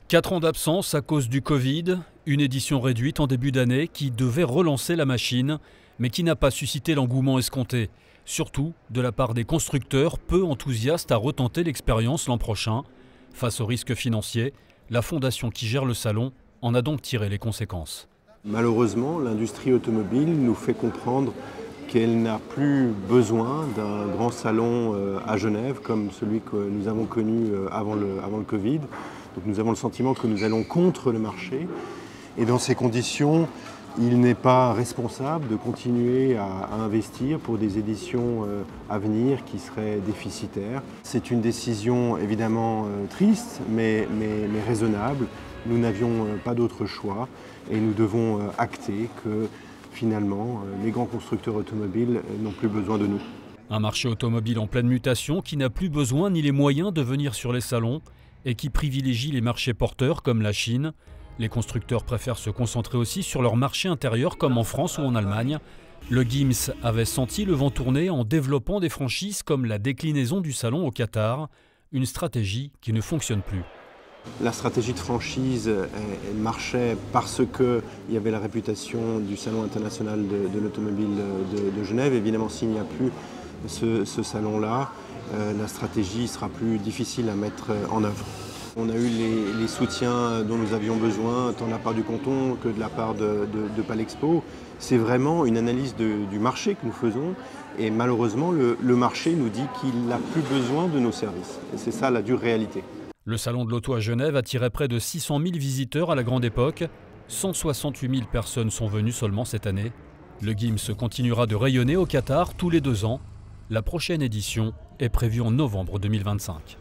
4 ans d'absence à cause du Covid, une édition réduite en début d'année qui devait relancer la machine, mais qui n'a pas suscité l'engouement escompté. Surtout de la part des constructeurs peu enthousiastes à retenter l'expérience l'an prochain. Face aux risques financiers, la fondation qui gère le salon en a donc tiré les conséquences. Malheureusement, l'industrie automobile nous fait comprendre qu'elle n'a plus besoin d'un grand salon à Genève comme celui que nous avons connu avant le Covid. Donc nous avons le sentiment que nous allons contre le marché et dans ces conditions, il n'est pas responsable de continuer à investir pour des éditions à venir qui seraient déficitaires. C'est une décision évidemment triste mais raisonnable. Nous n'avions pas d'autre choix et nous devons acter que finalement les grands constructeurs automobiles n'ont plus besoin de nous. Un marché automobile en pleine mutation qui n'a plus besoin ni les moyens de venir sur les salons et qui privilégie les marchés porteurs comme la Chine. Les constructeurs préfèrent se concentrer aussi sur leur marché intérieur comme en France ou en Allemagne. Le GIMS avait senti le vent tourner en développant des franchises comme la déclinaison du salon au Qatar, une stratégie qui ne fonctionne plus. La stratégie de franchise elle marchait parce qu'il y avait la réputation du Salon international de l'automobile de Genève. Évidemment, s'il n'y a plus ce salon-là, la stratégie sera plus difficile à mettre en œuvre. On a eu les soutiens dont nous avions besoin, tant de la part du canton que de la part de Palexpo. C'est vraiment une analyse du marché que nous faisons et malheureusement, le marché nous dit qu'il n'a plus besoin de nos services. Et c'est ça la dure réalité. Le salon de l'auto à Genève attirait près de 600 000 visiteurs à la grande époque. 168 000 personnes sont venues seulement cette année. Le GIMS continuera de rayonner au Qatar tous les 2 ans. La prochaine édition est prévue en novembre 2025.